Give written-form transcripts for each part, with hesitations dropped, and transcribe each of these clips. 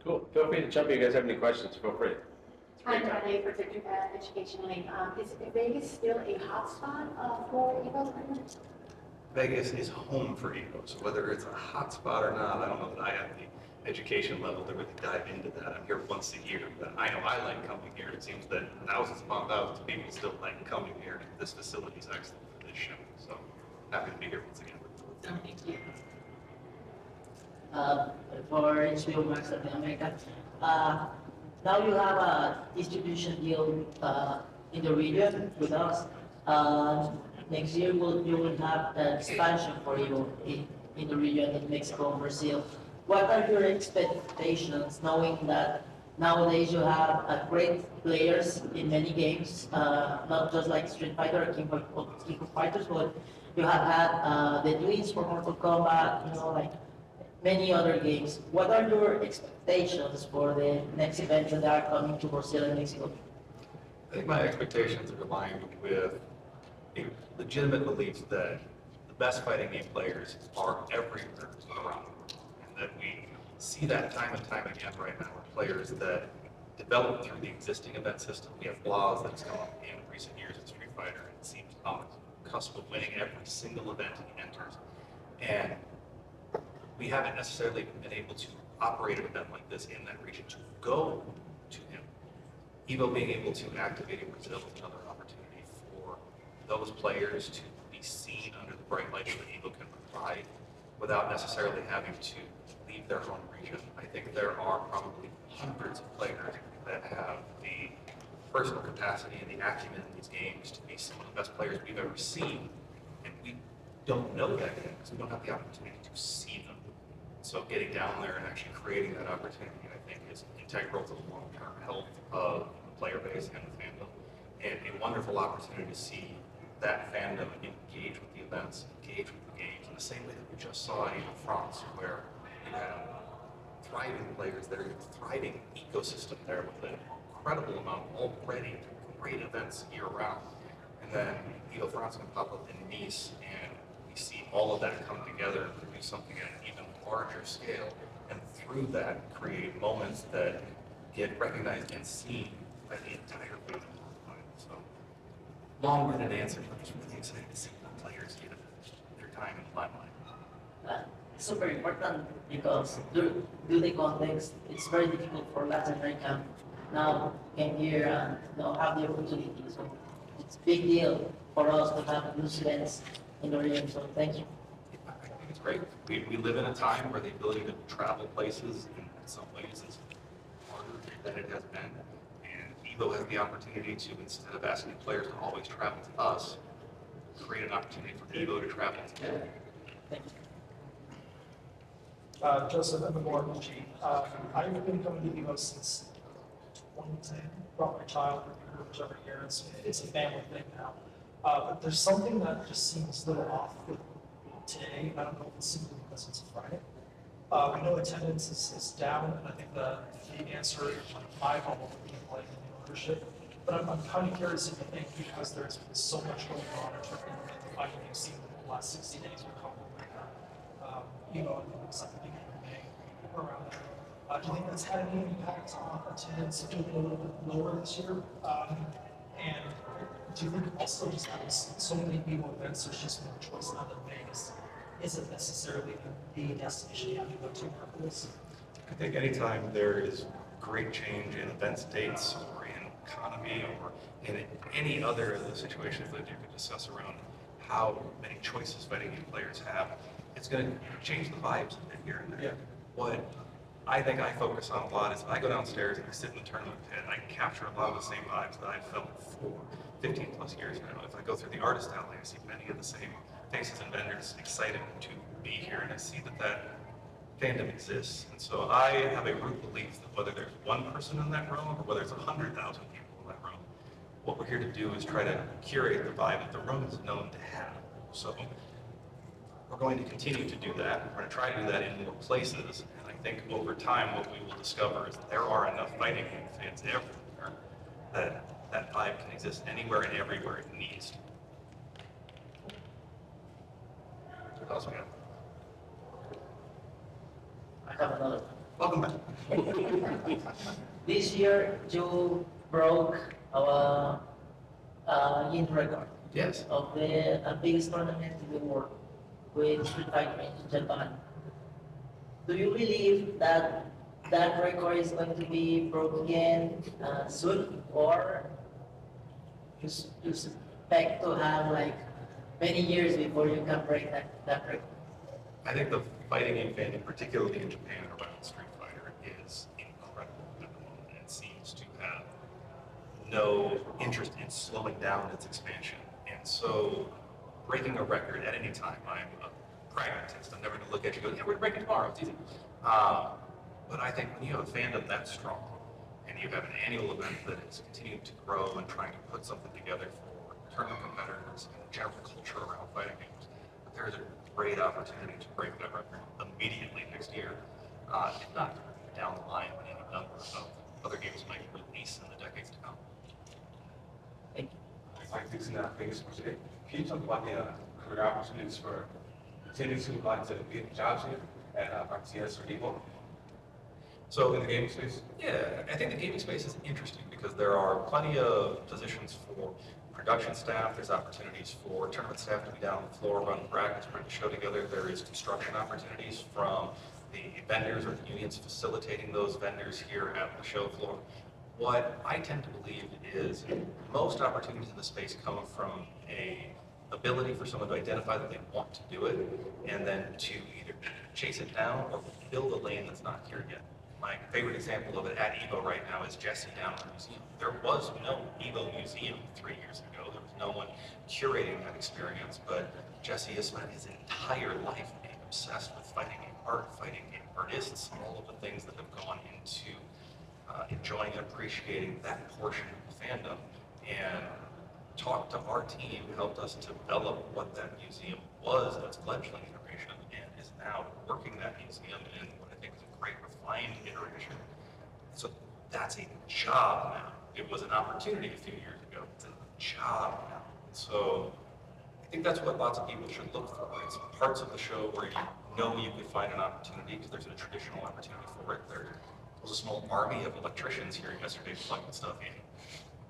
Cool. Feel free to jump in. You guys have any questions? Feel free. Hi, TheHadou, Protected Education Link. Is Vegas still a hotspot for Evo? Vegas is home for Evo, so whether it's a hotspot or not, I don't know that I have the education level to really dive into that. I'm here once a year, but I know I like coming here. It seems that thousands upon thousands of people still like coming here. This facility is excellent for this show, so happy to be here once again. Thank you. For HBO Max Latin America, now you have a distribution deal in the region with us. Next year you will have an expansion for you in the region in Mexico and Brazil. What are your expectations, knowing that nowadays you have great players in many games, not just like Street Fighter or King of Fighters, but you have had the Twins for Mortal Kombat, like many other games. What are your expectations for the next events that are coming to Brazil and Mexico? I think my expectations are aligned with a legitimate belief that the best fighting game players are everywhere around the world, and that we see that time and time again right now with players that develop through the existing event system. We have flaws that has come up in recent years in Street Fighter, and it seems on the cusp of winning every single event he enters. And we haven't necessarily been able to operate an event like this in that region to go to him. Evo being able to activate in Brazil is another opportunity for those players to be seen under the bright lights that Evo can provide without necessarily having to leave their own region. I think there are probably hundreds of players that have the personal capacity and the acumen in these games to be some of the best players we've ever seen, and we don't know that yet because we don't have the opportunity to see them. So getting down there and actually creating that opportunity, I think, is integral to the long-term health of the player base and the fandom, and a wonderful opportunity to see that fandom engage with the events, engage with the games, in the same way that we just saw in France, where you have thriving players there, a thriving ecosystem there with an incredible amount already great events year-round. And then Evo France can pop up in Nice, and we see all of that come together and produce something at an even larger scale, and through that create moments that get recognized and seen by the entire group. So, long-winded answer, but I'm just really excited to see the players get their time in the limelight. Super important because due the context, it's very difficult for Latin America now came here and have the opportunity. So it's a big deal for us to have those events in the region. So thank you. I think it's great. We live in a time where the ability to travel places in some ways is harder than it has been. And Evo has the opportunity to, instead of asking players to always travel to us, create an opportunity for Evo to travel to them. Thank you. Joseph, I'm a Morgan G. I've been coming to Evo since 2010. Brought my child every year. It's a family thing now. But there's something that just seems a little off with today. I don't know if it's simply because it's a Friday. We know attendance is down, and I think the answer is my bubble would be like ownership. But I'm kind of curious if you think because there's been so much going on in the fighting game scene in the last 60 days with COVID, I think it's like the beginning of May around there. Do you think that's had any impact on attendance being a little bit lower this year? And do you think also just having so many Evo events, there's just no choice now that Vegas isn't necessarily the destination you have to go to for this? I think anytime there is great change in events dates or in economy or in any other of the situations that you could discuss around how many choices fighting game players have, it's going to change the vibes a bit here and there. Yeah. What I think I focus on a lot is I go downstairs and I sit in the tournament pit and I can capture a lot of the same vibes that I've felt for 15 plus years now. If I go through the artist alley, I see many of the same faces and vendors excited to be here, and I see that fandom exists. And so I have a root belief that whether there's one person in that room or whether it's 100,000 people in that room, what we're here to do is try to curate the vibe that the room is known to have. So we're going to continue to do that. We're going to try to do that in more places. And I think over time, what we will discover is that there are enough fighting game fans everywhere that that vibe can exist anywhere and everywhere it needs to. What else we got? I have another. Welcome back. This year, you broke our Guinness record Yes. of the biggest tournament in the world with Street Fighter in Japan. Do you believe that that record is going to be broken again soon, or you expect to have like many years before you can break that record? I think the fighting game fandom, particularly in Japan around Street Fighter, is incredible at the moment. It seems to have no interest in slowing down its expansion. And so breaking a record at any time, I'm a pragmatist. I'm never going to look at you and go, yeah, we're going to break it tomorrow. It's easy. But I think when you have a fandom that strong and you have an annual event that is continuing to grow and trying to put something together for tournament competitors and the general culture around fighting games, there's a great opportunity to break that record immediately next year, if not down the line when any number of other games might release in the decades to come. Thank you. Mike Dixon, Vegas Sports Today. Can you talk about the career opportunities for attendees who would like to get jobs here at RTS or Evo? So In the gaming space? yeah, I think the gaming space is interesting because there are plenty of positions for production staff. There's opportunities for tournament staff to be down on the floor, run practice, bring the show together. There is construction opportunities from the vendors or the unions facilitating those vendors here at the show floor. What I tend to believe is most opportunities in the space come from a ability for someone to identify that they want to do it and then to either chase it down or build a lane that's not here yet. My favorite example of it at Evo right now is Jesse down at the museum. There was no Evo museum 3 years ago. There was no one curating that experience, but Jesse has spent his entire life being obsessed with fighting game art, fighting game artists, and all of the things that have gone into enjoying and appreciating that portion of the fandom. And talked to our team, who helped us develop what that museum was in its fledgling iteration, and is now working that museum in what I think is a great refined iteration. So that's a job now. It was an opportunity a few years ago. It's a job now. So I think that's what lots of people should look for. It's parts of the show where you know you could find an opportunity because there's a traditional opportunity for it. There was a small army of electricians here yesterday plugging stuff in.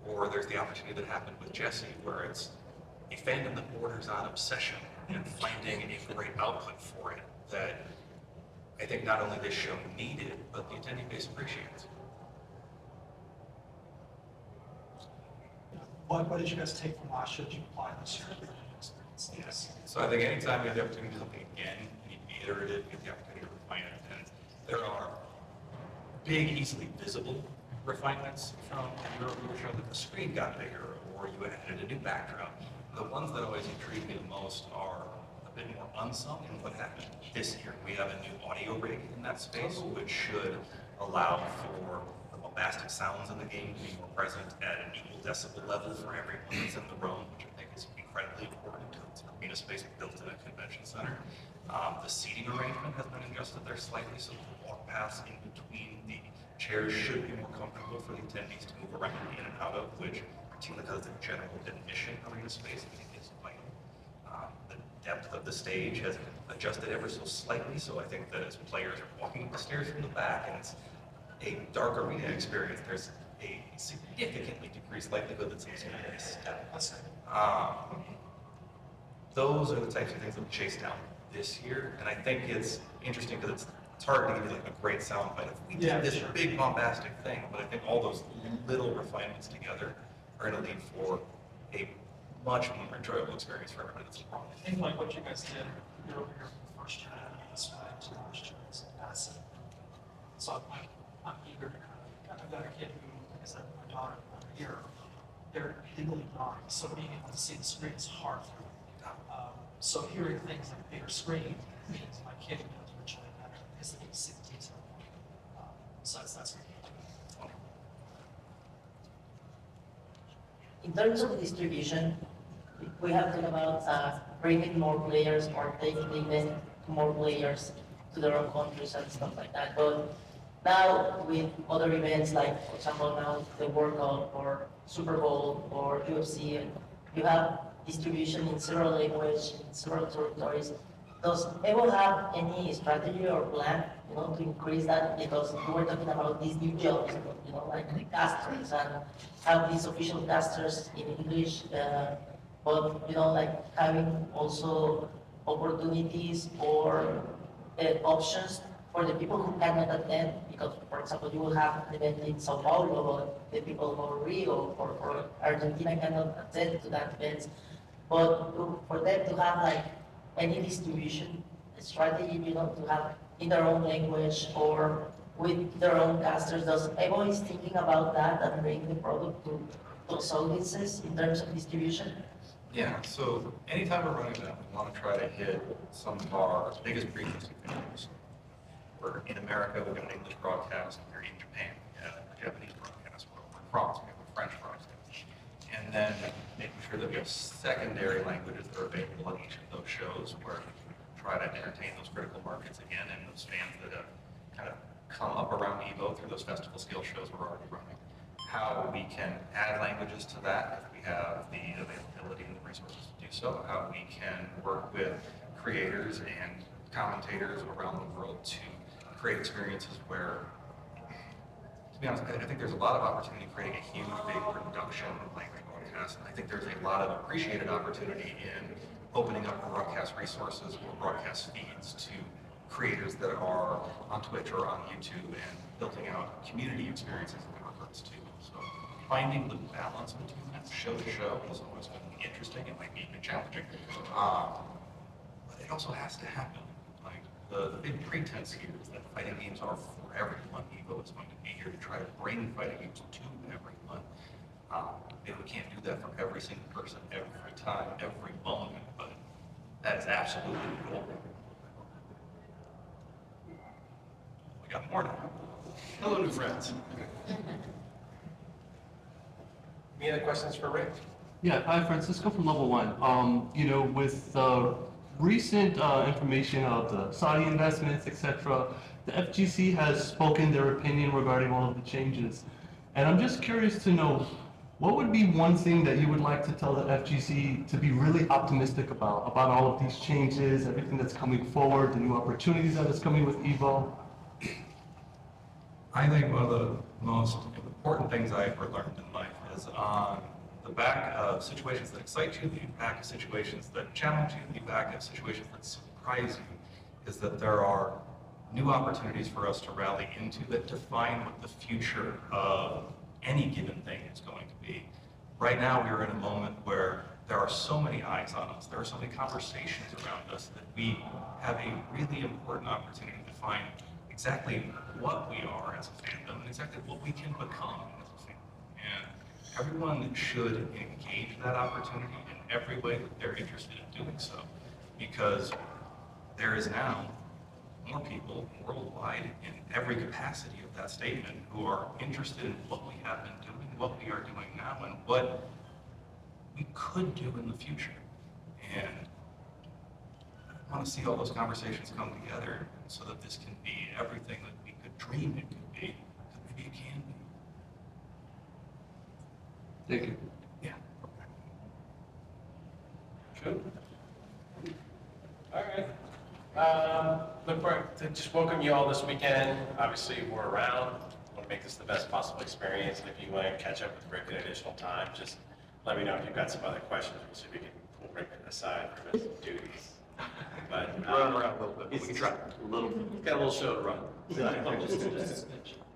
Or there's the opportunity that happened with Jesse, where it's a fandom that borders on obsession and finding a great output for it that I think not only this show needed, but the attendee base appreciates. What did you guys take from last year that you apply this year? Yes. So I think anytime we have the opportunity to do something again, we need to be iterative, we get the opportunity to refine it. And there are big, easily visible refinements from your show that the screen got bigger or you added a new backdrop. The ones that always intrigue me the most are a bit more unsung in what happened this year. We have a new audio rig in that space, which should allow for the bombastic sounds in the game to be more present at an equal decibel level for everyone that's in the room, which I think is incredibly important. It's an arena space built in a convention center. The seating arrangement has been adjusted there slightly, so the walk paths in between the chairs should be more comfortable for the attendees to move around in and out of, which, particularly because the general admission arena space, I think is vital. The depth of the stage has adjusted ever so slightly, so I think that as players are walking up the stairs from the back and it's a dark arena experience, there's a significantly decreased likelihood that someone's going to misstep. Those are the types of things that we chase down this year, and I think it's interesting because it's hard to give you like a great sound bite. If we did this big bombastic thing, but I think all those little refinements together are going to lead for a much more enjoyable experience for everybody that's involved. I think like what you guys did year over year for the first year, this way to last year is massive. So I'm eager to I've got a kid who, like I said, my daughter, here, they're legally blind, so being able to see the screen is hard for them. So hearing things like a bigger screen means my kid knows which way better because they can see the detail. So that's In terms of distribution, we have talked about bringing more players or taking the event to more players to their own countries and stuff like that. But now with other events like, for example, now the World Cup or Super Bowl or UFC, and you have distribution in several languages, in several territories. does Evo have any strategy or plan, to increase that? Because we were talking about these new jobs, like the casters and have these official casters in English, but, like having also opportunities or options for the people who cannot attend, because, for example, you will have an event in Sao Paulo, but the people of Rio or Argentina cannot attend to that event. But for them to have like any distribution strategy, to have in their own language or with their own casters, does Evo is thinking about that and bring the product to those audiences in terms of distribution? Yeah, so anytime we're running that, we want to try to hit some of our biggest frequency vendors. We're in America, we've got an English broadcast. We're in Japan, we have a Japanese broadcast. We're in France, we have a French broadcast. And then making sure that we have secondary languages that are available on each of those shows where we try to entertain those critical markets again and those fans that have kind of come up around Evo through those festival scale shows we're already running. How we can add languages to that if we have the availability and the resources to do so. How we can work with creators and commentators around the world to create experiences where, to be honest, I think there's a lot of opportunity creating a huge, big production language broadcast. And I think there's a lot of appreciated opportunity in opening up broadcast resources or broadcast feeds to creators that are on Twitch or on YouTube and building out community experiences and converts too. So finding the balance between that show to show is always going to be interesting. It might be even challenging, but it also has to happen. Like the big pretense here is that fighting games are for everyone. Evo is going to be here to try to bring fighting games to everyone. Maybe we can't do that for every single person, every time, every moment, but that is absolutely the goal. We got more now. Hello, new friends. Any other questions for Rick? Yeah, hi, Francisco from Level One. With recent information of the Saudi investments, etc., the FGC has spoken their opinion regarding all of the changes. And I'm just curious to know, what would be one thing that you would like to tell the FGC to be really optimistic about all of these changes, everything that's coming forward, the new opportunities that is coming with Evo? I think one of the most important things I ever learned in life is on the back of situations that excite you, the back of situations that challenge you, the back of situations that surprise you, is that there are new opportunities for us to rally into that define what the future of any given thing is going to be. Right now, we are in a moment where there are so many eyes on us, there are so many conversations around us that we have a really important opportunity to find exactly what we are as a fandom and exactly what we can become as a fandom. And everyone should engage that opportunity in every way that they're interested in doing so, because there is now more people worldwide in every capacity of that statement who are interested in what we have been doing, what we are doing now, and what we could do in the future. And I want to see all those conversations come together so that this can be everything that we could dream it could be, that maybe it can be. Thank you. Yeah. Good. All right. Look forward to just welcome you all this weekend. Obviously, we're around. We want to make this the best possible experience. And if you want to catch up with Rick at additional time, just let me know if you've got some other questions. We'll see if we can pull Rick aside from his duties. But Run around a little bit. We can try. He's got a little show to run.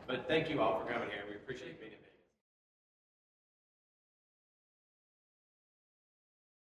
But thank you all for coming here. We appreciate being